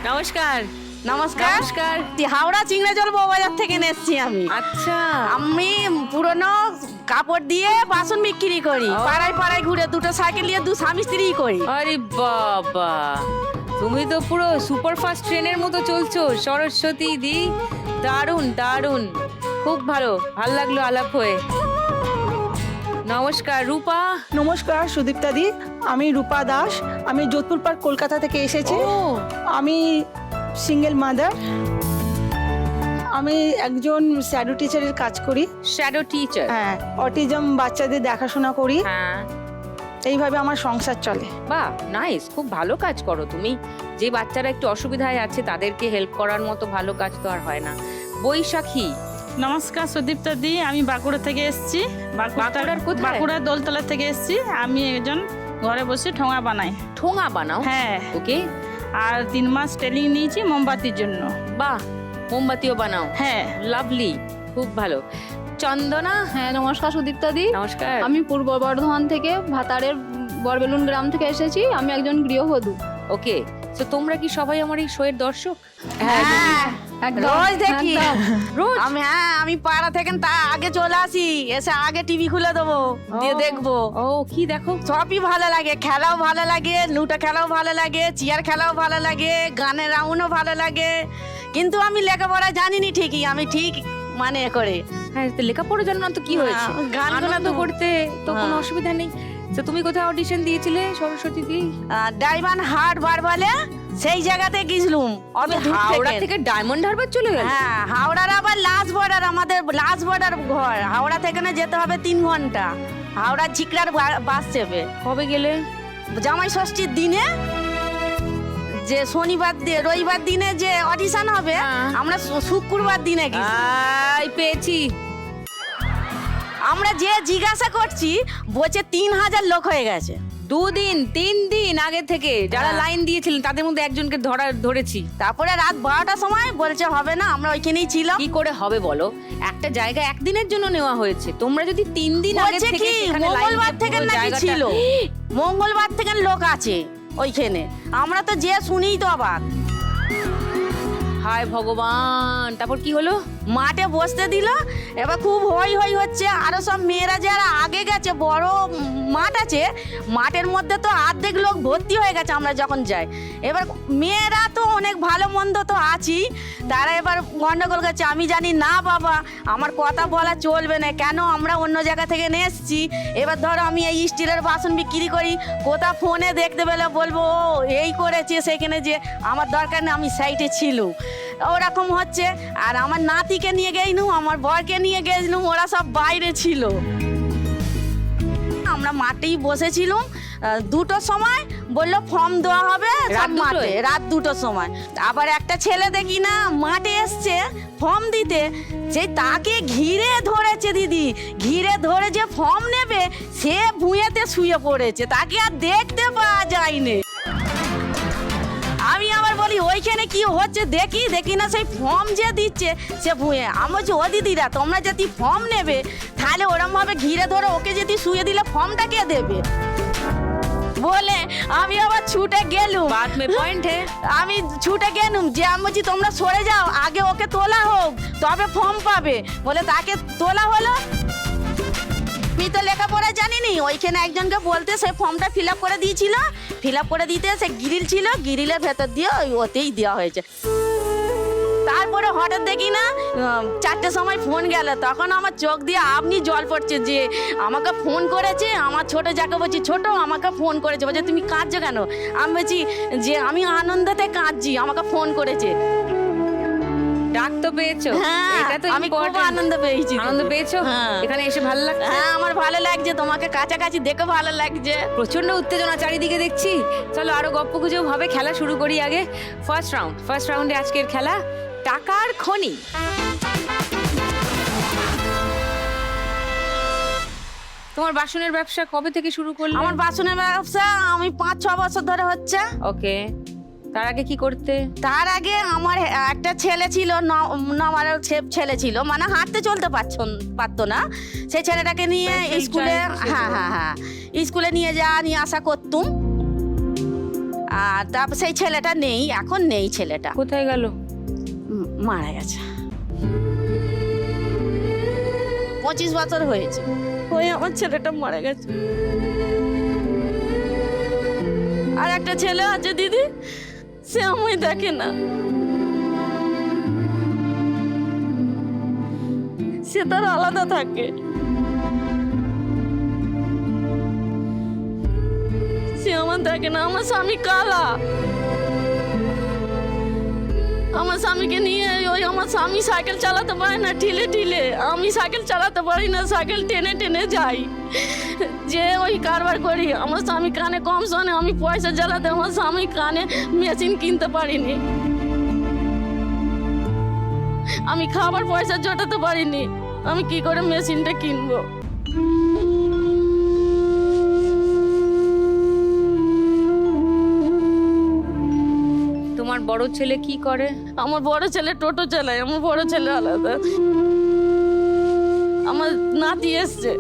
নমস্কার। নমস্কার। নমস্কার। হাওড়া চিংড়াজল বউবাজার থেকে এসেছি আমি। আচ্ছা, আমি পুরনো কাপড় দিয়ে বাসন বিক্রি করি। ও। পাড়ায় পাড়ায় ঘুরে দুটো সাইকেল নিয়ে দু স্বামী স্ত্রী করি। আরে বাবা, তুমি তো পুরো সুপারফাস্ট ট্রেনের মতো চলছো সরস্বতী দি। দারুণ দারুণ, খুব ভালো, ভাল লাগলো আলাপ হয়ে। নমস্কার রূপা। নমস্কার সুদীপ্তা দি, আমি রূপা দাস। আমি যোধপুর পার্ক কলকাতা থেকে এসেছি। ও আমি সিঙ্গেল মাদার। আমি একজন শ্যাডো টিচারের কাজ করি। Shadow teacher. হ্যাঁ, অটিজম বাচ্চাদের দেখাশোনা করি। হ্যাঁ, এইভাবে আমার সংসার চলে। বাহ নাইস, খুব ভালো কাজ করো তুমি। যে বাচ্চারা একটু অসুবিধায় আছে তাদেরকে হেল্প করার মতো ভালো কাজ তো আর হয় না। বৈশাখী। নমস্কার সুদীপ্তা দি, আমি বাঁকুড়া থেকে এসেছি। বাঁকুড়ার কোথায়? বাঁকুড়ার দোলতলা থেকে এসেছি। আমি একজন ঘরে বসে ঠোঙা বানাই। ঠোঙা বানাও? হ্যাঁ, ওকে। আর 3 মাস ট্রেনিং নিয়েছি মোমবাতির জন্য। বাহ, মোমবাতিও বানাও? হ্যাঁ। লাভলি, খুব ভালো। চন্দনা। হ্যাঁ নমস্কার সুদীপ্তা দি, নমস্কার। আমি পূর্ব বর্ধমান থেকে ভাতারের বরবেলুন গ্রাম থেকে এসেছি। আমি একজন গৃহবধূ। ওকে, তো তোমরা কি সবাই আমার এই শোয়ের দর্শক? হ্যাঁ, একদম, রোজ দেখি। একদম। রোজ? আমি পাড়া থেকে তা আগে চলে আসি, এসে আগে টিভি খুলে দেবো, দিয়ে ও। দেখবো। ও কি দেখো? সবই ভালো লাগে, খেলাও ভালো লাগে, লুটা খেলাও ভালো লাগে, চেয়ার খেলাও ভালো লাগে, গানের রাউন্ডও ভালো লাগে। কিন্তু আমি লেখাপড়া জানিনি ঠিকই, আমি ঠিক মানে করে হ্যাঁ, তো লেখাপড়া জানো না তো কি হয়েছে, গানগুলো আনন্দ তো- করতে তো কোনো হ্যাঁ। অসুবিধা নেই। তো তুমি কোথায় অডিশন দিয়েছিলে সরস্বতী দি? ডায়মন্ড হাট বার বলে সেই জায়গাতে গেছিলুম। অত দূর হাওড়া থেকে। থেকে ডায়মন্ড হারবার চলে গেল? হ্যাঁ, হাওড়ার আবার লাস্ট বর্ডার, আমাদের লাস্ট বর্ডার ঘর। হাওড়া থেকে না যেতে হবে 3 ঘন্টা। হাওড়া ঝিকরার বাস চেপে। কবে গেলে? জামাই ষষ্ঠীর দিনে, যে শনিবার রবিবার দিনে যে অডিশন হবে, হ্যাঁ। আমরা শুক্রবার দিনে গেছি। আই পেয়েছি। আমরা যে জিজ্ঞাসা করছি বলছে 3000 লোক হয়ে গেছে। 2 দিন 3 দিন আগে থেকে যারা হ্যাঁ। লাইন দিয়েছিলেন তাদের মধ্যে একজনকে ধরেছি। তারপরে রাত 12টার সময় বলছে হবে না, আমরা ওইখানেই ছিলাম। কি করে হবে বলো? একটা জায়গা একদিনের জন্য নেওয়া হয়েছে, তোমরা যদি 3 দিন আগে বলছে থেকে কি সেখানে লাইন মঙ্গলবার দিয়ে থেকে পুরো নাকি জায়গাটা- ছিল, মঙ্গলবার থেকে লোক আছে ওইখানে। আমরা তো যে শুনেই তো অবাক। হায় ভগবান, তারপর কি হলো? মাঠে বসতে দিল, এবার খুব হই হই হচ্ছে। আরো সব মেয়েরা যারা আগে গেছে, বড় মাঠ আছে, মাঠের মধ্যে তো অর্ধেক লোক ভর্তি হয়ে গেছে আমরা যখন যাই। এবার মেয়েরা তো অনেক ভালো মন্দ তো আছি, তারা এবার গন্ডগোল করছে। আমি জানি না বাবা, আমার কথা বলা চলবে না, কেন আমরা অন্য জায়গা থেকে নিয়ে এসেছি। এবার ধরো আমি এই স্টিলের বাসন বিক্রি করি, কোথা ফোনে দেখতে পেলে বলবো ও এই করেছে, সেখানে যে আমার দরকার নেই, আমি সাইটে ছিল। ওরকম হচ্ছে। আর আমার নাতিকে নিয়ে গেছিলাম, আমার বরকে নিয়ে গেছিলাম, ওরা সব বাইরে ছিল। আমরা মাঠেই বসেছিলাম। 2টোর সময় বললো ফর্ম দেওয়া হবে রাত সব মাঠে, দুটোয়? রাত 2টোর সময়। আবার একটা ছেলে দেখি না মাঠে এসছে ফর্ম দিতে, যে তাকে ঘিরে ধরেছে দিদি, ঘিরে ধরে যে ফর্ম নেবে সে ভুঁয়েতে শুয়ে পড়েছে, তাকে আর দেখতে পাওয়া যায়নি। আমি আবার বলি ওইখানে কি হচ্ছে দেখি না, সেই ফর্ম যে দিচ্ছে সে ভুঁয়ে। আমি বলছি ও দিদিরা, তোমরা যদি ফর্ম নেবে তাহলে ওরম ভাবে ঘিরে ধরে ওকে যদি শুয়ে দিলে ফর্মটা কে দেবে বলে আমি আবার ছুটে গেলুম। বাত মে পয়েন্ট হে। আমি ছুটে গেলুম, যে আমি বলছি তোমরা সরে যাও, আগে ওকে তোলা হোক তবে ফর্ম পাবে বলে, তাকে তোলা হলো। আমি তো লেখাপড়া জানিনি, ওইখানে একজনকে বলতে সে ফর্মটা ফিল আপ করে দিয়েছিল। ফিল আপ করে দিতে সে গ্রিল ছিল, গ্রিলের ভেতর দিয়ে ওতেই দেওয়া হয়েছে। তারপরে হঠাৎ দেখি না 4টের সময় ফোন গেল, তখন আমার চোখ দিয়ে আপনি জল পড়ছে, যে আমাকে ফোন করেছে। আমার ছোট যাকে বলছি ছোট, আমাকে ফোন করেছে, বলছে তুমি কাঁদছো কেন? আমি বলছি যে আমি আনন্দতে কাঁদছি, আমাকে ফোন করেছে। ডাক তো পেয়েছো? হ্যাঁ, এটা তো আমি খুব important। আনন্দ পেয়েছি। আনন্দ পেয়েছো? হ্যাঁ। এখানে এসে ভালো লাগছে? হ্যাঁ, আমার ভালো লাগছে, তোমাকে কাছাকাছি দেখে ভালো লাগছে। প্রচন্ড উত্তেজনা চারিদিকে দেখছি। চলো আরো গপ্প গুজব ভাবে খেলা শুরু করি। আগে ফার্স্ট রাউন্ডে আজকের খেলা টাকার খনি। তোমার বাসনের ব্যবসা কবে থেকে শুরু করলে? আমার বাসনের ব্যবসা আমি 5-6 বছর ধরে হচ্ছে। ওকে, তার আগে কি করতে? তার আগে আমার একটা ছেলে ছিল, নমারের ছেলে ছিল, মানে হাঁটতে চলতে পারতো না। সেই ছেলেটাকে নিয়ে Special স্কুলে, child ছিল। হ্যাঁ স্কুলে নিয়ে আসা করতুম। আর তারপর সেই ছেলেটা নেই, এখন নেই ছেলেটা, কোথায় গেল? মারা গেছে। 25 বছর হয়েছে ওই আমার ছেলেটা মারা গেছে। আর একটা ছেলে আছে দিদি, সে আমায় দেখে না, সে তার আলাদা থাকে। সে আমার দেখে না। আমার স্বামী কালা, আমার স্বামীকে নিয়ে ওই আমার স্বামী সাইকেল চালাতে পারে না, ঠিলে ঠিলে, আমি সাইকেল চালাতে পারি না, সাইকেল টেনে টেনে যাই, যে ওই কারবার করি। আমার স্বামী কানে কম শোনে, আমি পয়সা জ্বালাতে আমার স্বামী কানে মেশিন কিনতে পারিনি, আমি খাবার পয়সা জোটাতে পারিনি, আমি কি করে মেশিনটা কিনবো? তোমার বড় ছেলে কি করে? আমার বড় ছেলে টোটো চালায়, আমার বড় ছেলে আলাদা। আমার নাতি এসছে,